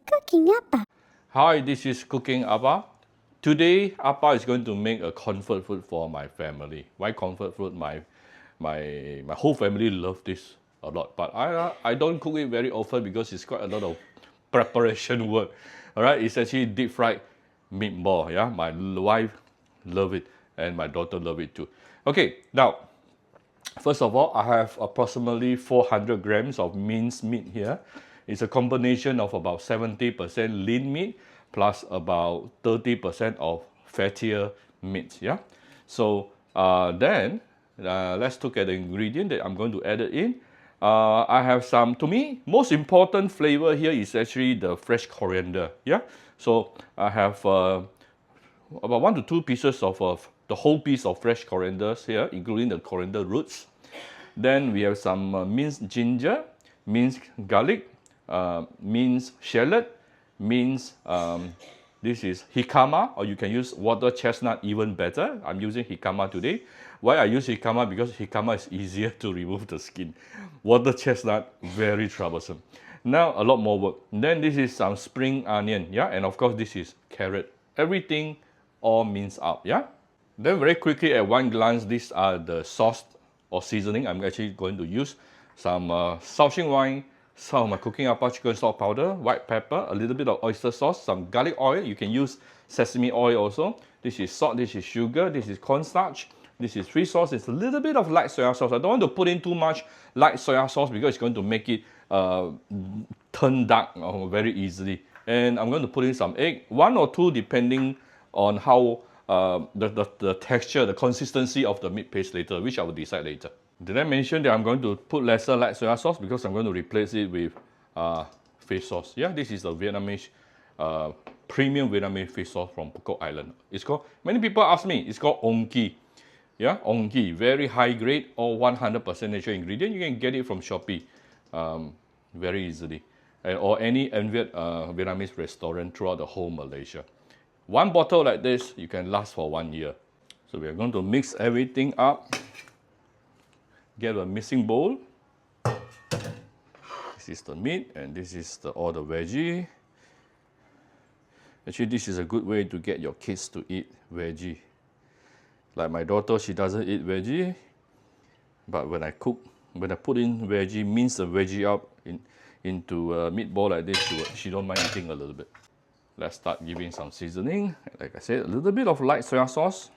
Cooking Appa. Hi, this is Cooking Appa. Today, Appa is going to make a comfort food for my family. Why comfort food? My whole family love this a lot, but I don't cook it very often because it's quite a lot of preparation work. All right, it's actually deep fried meatball. Yeah, my wife love it and my daughter love it too. Okay, now first of all, I have approximately 400 grams of minced meat here. It's a combination of about 70% lean meat plus about 30% of fattier meat. Yeah. So then let's look at the ingredient that I'm going to add it in. I have some, to me, most important flavor here is actually the fresh coriander. Yeah. So I have about 1 to 2 pieces of the whole piece of fresh corianders here, including the coriander roots. Then we have some minced ginger, minced garlic, minced shallot, minced, this is jicama, or you can use water chestnut, even better. I'm using jicama today. Why I use jicama? Because jicama is easier to remove the skin. Water chestnut, very troublesome. Now a lot more work. Then this is some spring onion, yeah, and of course this is carrot. Everything all minced out, yeah. Then very quickly at one glance, these are the sauce or seasoning I'm actually going to use. Some Shaoxing wine, some of my cooking appa chicken salt powder, white pepper, a little bit of oyster sauce, some garlic oil. You can use sesame oil also. This is salt, this is sugar, this is cornstarch, this is fish sauce. It's a little bit of light soya sauce. I don't want to put in too much light soya sauce because it's going to make it turn dark very easily. And I'm going to put in some egg, 1 or 2 depending on how the texture, the consistency of the meat paste later, which I will decide later. Did I mention that I'm going to put lesser light soya sauce because I'm going to replace it with fish sauce? Yeah, this is the Vietnamese premium Vietnamese fish sauce from Phuket Island. It's called, many people ask me, it's called Ong Ki. Yeah, Ong Ki, very high grade, all 100% natural ingredient. You can get it from Shopee very easily, or any Vietnamese restaurant throughout the whole Malaysia. One bottle like this, you can last for 1 year. So we are going to mix everything up. Get a mixing bowl. This is the meat and this is all the veggie. Actually, this is a good way to get your kids to eat veggie. Like my daughter, she doesn't eat veggie, but when I cook, when I put in veggie, mince the veggie up into a meatball like this, she don't mind eating a little bit. Let's start giving some seasoning. Like I said, a little bit of light soya sauce,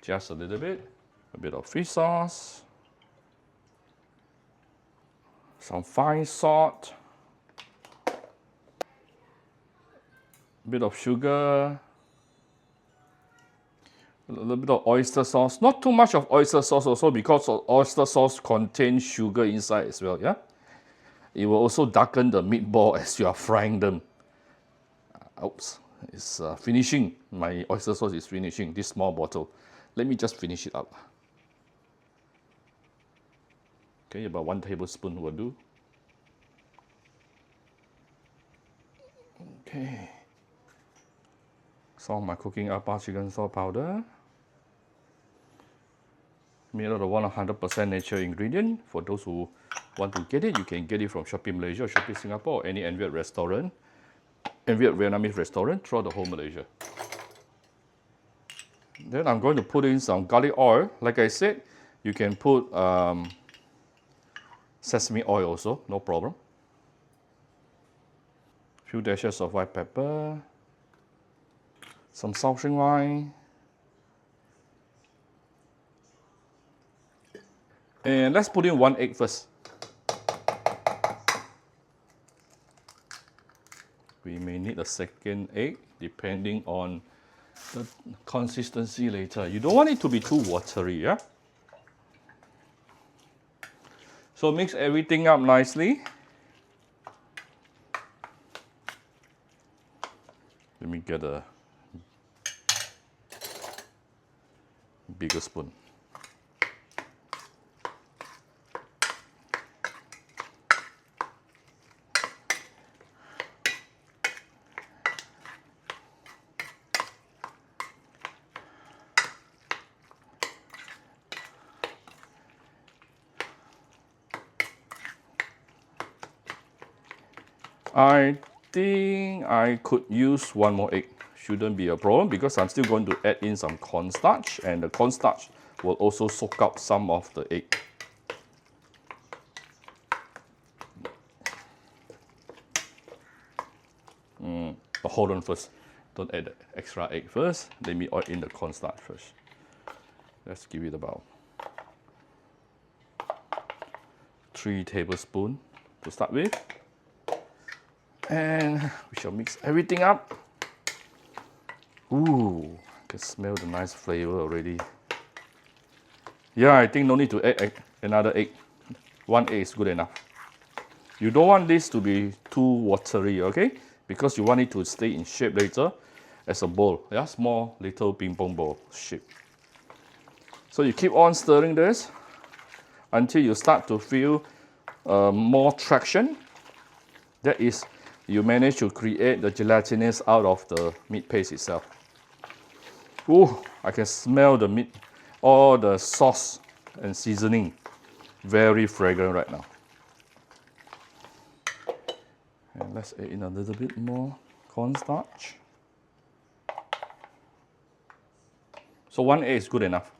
just a little bit. A bit of fish sauce, some fine salt, a bit of sugar, a little bit of oyster sauce. Not too much of oyster sauce also because oyster sauce contains sugar inside as well, yeah? It will also darken the meatball as you are frying them. Oops, it's finishing. My oyster sauce is finishing, this small bottle. Let me just finish it up. Okay, about 1 tablespoon will do. Okay. Some of my cooking appa chicken salt powder. Made out of 100% natural ingredient. For those who want to get it, you can get it from Shopee Malaysia, or Shopee Singapore, or any Viet restaurant, Viet Vietnamese restaurant throughout the whole Malaysia. Then I'm going to put in some garlic oil. Like I said, you can put sesame oil also, no problem. Few dashes of white pepper, some Shaoxing wine, and let's put in 1 egg first. We may need a second egg depending on the consistency later. You don't want it to be too watery, yeah? So mix everything up nicely. Let me get a bigger spoon. I think I could use one more egg. Shouldn't be a problem because I'm still going to add in some cornstarch, and the cornstarch will also soak up some of the egg. But hold on first. Don't add the extra egg first. Let me add in the cornstarch first. Let's give it about 3 tablespoons to start with. And we shall mix everything up. Ooh, I can smell the nice flavor already. Yeah, I think no need to add another egg. 1 egg is good enough. You don't want this to be too watery, okay? Because you want it to stay in shape later as a bowl. Yeah, small little ping pong ball shape. So you keep on stirring this until you start to feel more traction. That is, you manage to create the gelatinous out of the meat paste itself. Ooh, I can smell the meat, all the sauce and seasoning. Very fragrant right now. And let's add in a little bit more cornstarch. So 1 egg is good enough.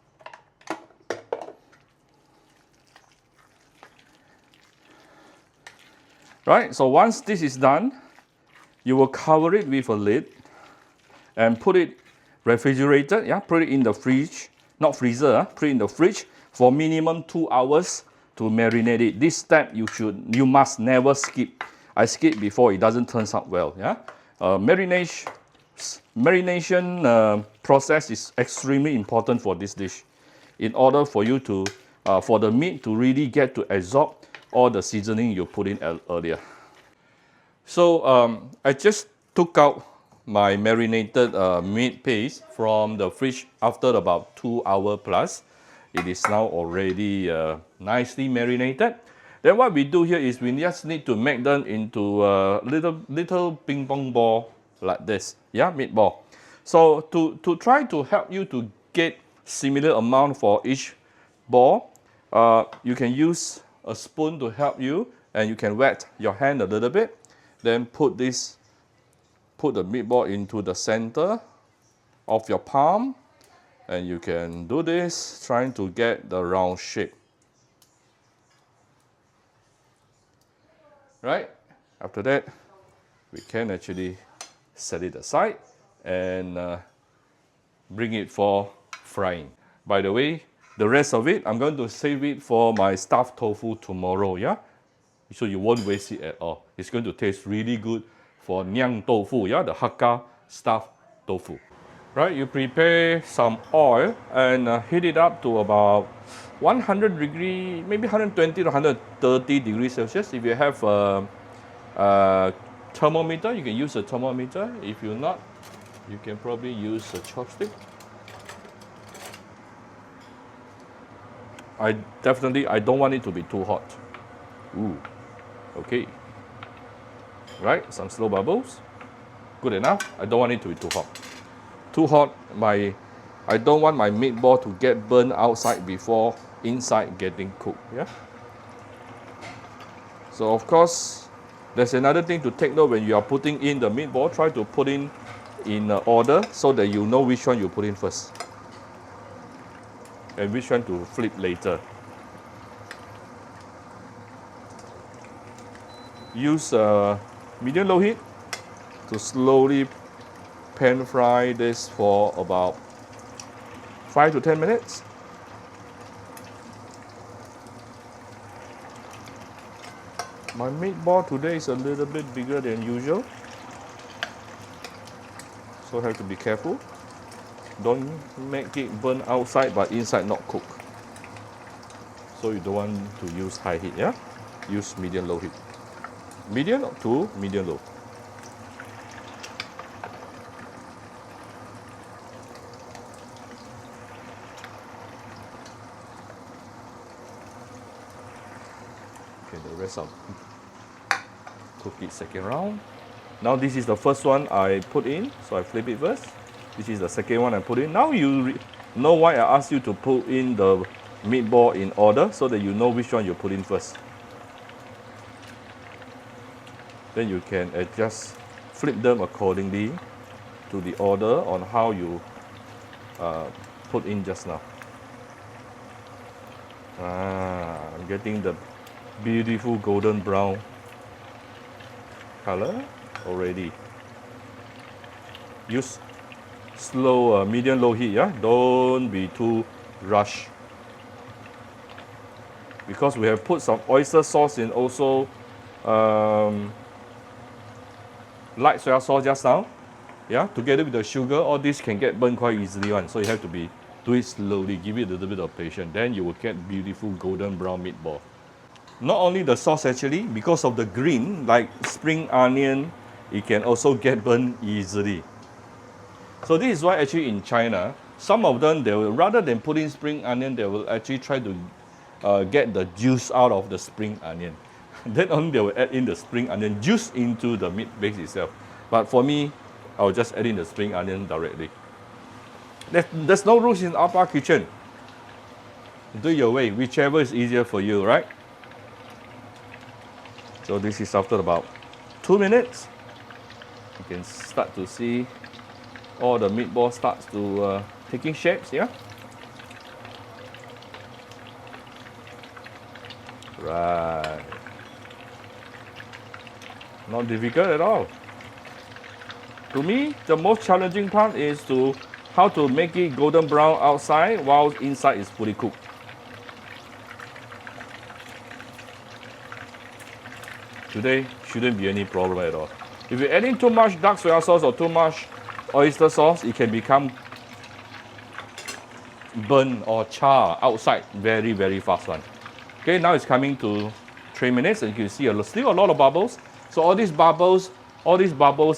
Right, so once this is done, you will cover it with a lid and put it refrigerated, yeah, put it in the fridge, not freezer, put it in the fridge for minimum 2 hours to marinate it. This step you must never skip. I skipped before, it doesn't turn out well, yeah. Marination process is extremely important for this dish in order for you to, for the meat to really get to absorb all the seasoning you put in earlier. So I just took out my marinated meat paste from the fridge after about 2 hours plus. It is now already nicely marinated. Then what we do here is we just need to make them into little ping pong ball like this, yeah, meatball. So to try to help you to get similar amount for each ball, you can use a spoon to help you, and you can wet your hand a little bit. Then put the meatball into the center of your palm, and you can do this, trying to get the round shape. Right? After that, we can actually set it aside and bring it for frying. By the way, the rest of it, I'm going to save it for my stuffed tofu tomorrow, yeah? So you won't waste it at all. It's going to taste really good for Nyang tofu, yeah, the Hakka stuffed tofu. Right, you prepare some oil and heat it up to about 100 degree, maybe 120 to 130 degrees Celsius. If you have a thermometer, you can use a thermometer. If you're not, you can probably use a chopstick. I don't want it to be too hot. Ooh, okay. Right, some slow bubbles. Good enough. I don't want it to be too hot. Too hot, I don't want my meatball to get burned outside before inside getting cooked, yeah? So of course, there's another thing to take note when you are putting in the meatball. Try to put in order so that you know which one you put in first and which one to flip later. Use medium-low heat to slowly pan fry this for about 5 to 10 minutes. My meatball today is a little bit bigger than usual, so I have to be careful. Don't make it burn outside but inside not cook. So you don't want to use high heat, yeah? Use medium-low heat. Medium to medium-low. Okay, the rest I'll cook it second round. Now this is the first one I put in, so I flip it first. This is the second one I put in. Now you know why I asked you to put in the meatball in order, so that you know which one you put in first. Then you can adjust flip them accordingly to the order on how you put in just now. I'm getting the beautiful golden brown color already. Use slow, medium low heat, yeah? Don't be too rushed. Because we have put some oyster sauce in, also light soy sauce just now. Yeah, together with the sugar, all this can get burned quite easily one. So you have to do it slowly, give it a little bit of patience. Then you will get beautiful golden brown meatball. Not only the sauce actually, because of the green, like spring onion, it can also get burned easily. So this is why actually in China, some of them, they will, rather than put in spring onion, they will actually try to get the juice out of the spring onion. Then only they will add in the spring onion juice into the meat base itself. But for me, I'll just add in the spring onion directly. There's no rules in Appa kitchen. Do your way, whichever is easier for you, right? So this is after about 2 minutes. You can start to see all the meatball starts to taking shapes, yeah? Right. Not difficult at all. To me, the most challenging part is how to make it golden brown outside while inside is fully cooked. Today shouldn't be any problem at all. If you're adding too much dark soy sauce or too much oyster sauce, it can become burn or char outside very, very fast one. Okay, now it's coming to 3 minutes and you can see still a lot of bubbles. So all these bubbles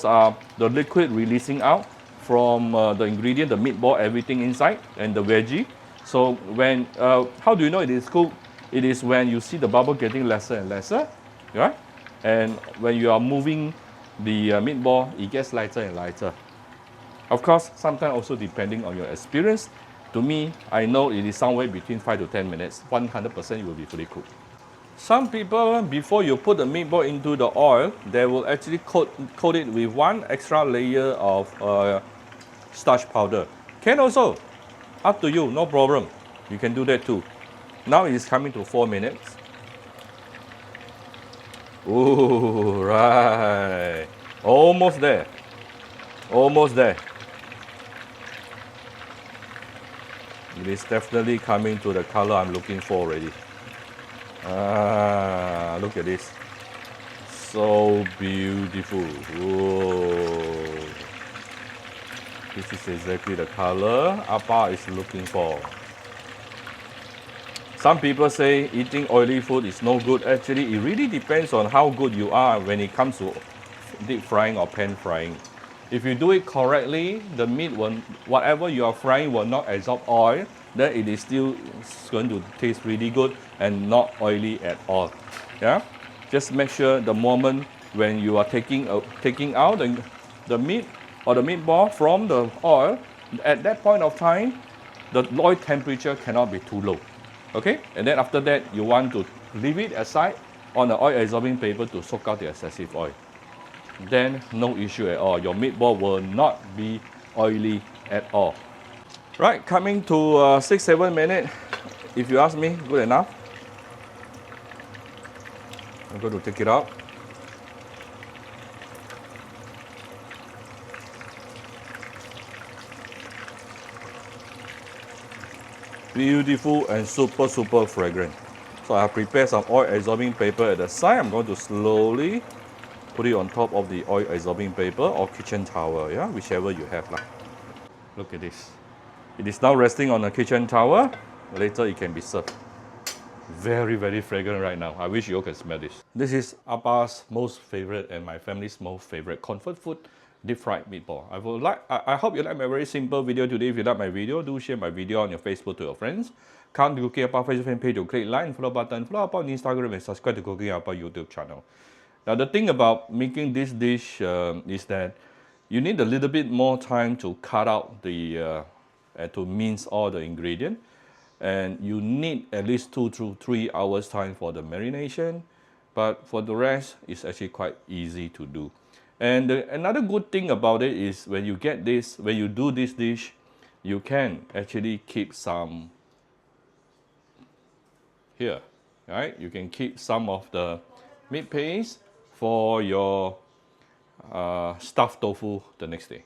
are the liquid releasing out from the ingredient, the meatball, everything inside, and the veggie. So when, how do you know it is cooked? It is when you see the bubble getting lesser and lesser, right? And when you are moving the meatball, it gets lighter and lighter. Of course, sometimes also depending on your experience. To me, I know it is somewhere between 5 to 10 minutes. 100% it will be fully cooked. Some people, before you put the meatball into the oil, they will actually coat it with one extra layer of starch powder. Can also, up to you, no problem. You can do that too. Now it is coming to 4 minutes. Ooh, right. Almost there. Almost there. It is definitely coming to the color I'm looking for already. Look at this. So beautiful. Whoa. This is exactly the color Appa is looking for. Some people say eating oily food is no good. Actually, it really depends on how good you are when it comes to deep frying or pan frying. If you do it correctly, the meat will, whatever you are frying will not absorb oil, then it is still going to taste really good and not oily at all. Yeah? Just make sure the moment when you are taking out the meat or the meatball from the oil, at that point of time, the oil temperature cannot be too low. Okay? And then after that, you want to leave it aside on the oil absorbing paper to soak out the excessive oil. Then no issue at all. Your meatball will not be oily at all. Right, coming to 6-7 minutes. If you ask me, good enough. I'm going to take it out. Beautiful and super fragrant. So I have prepared some oil absorbing paper at the side. I'm going to slowly put it on top of the oil absorbing paper or kitchen towel, yeah, whichever you have. Look at this. It is now resting on a kitchen towel. Later it can be served. Very fragrant right now. I wish you all can smell this. This is Appa's most favorite and my family's most favorite comfort food, deep fried meatball. I hope you like my very simple video today. If you like my video, do share my video on your Facebook to your friends. Come to Cooking Appa Facebook fan page to click like and follow button. Follow Appa on Instagram and subscribe to Cooking Appa YouTube channel. Now the thing about making this dish is that you need a little bit more time to cut out the to mince all the ingredients, and you need at least 2 to 3 hours time for the marination. But for the rest, it's actually quite easy to do. And another good thing about it is when you get this, when you do this dish, you can actually keep some here, right? You can keep some of the meat paste for your stuffed tofu the next day.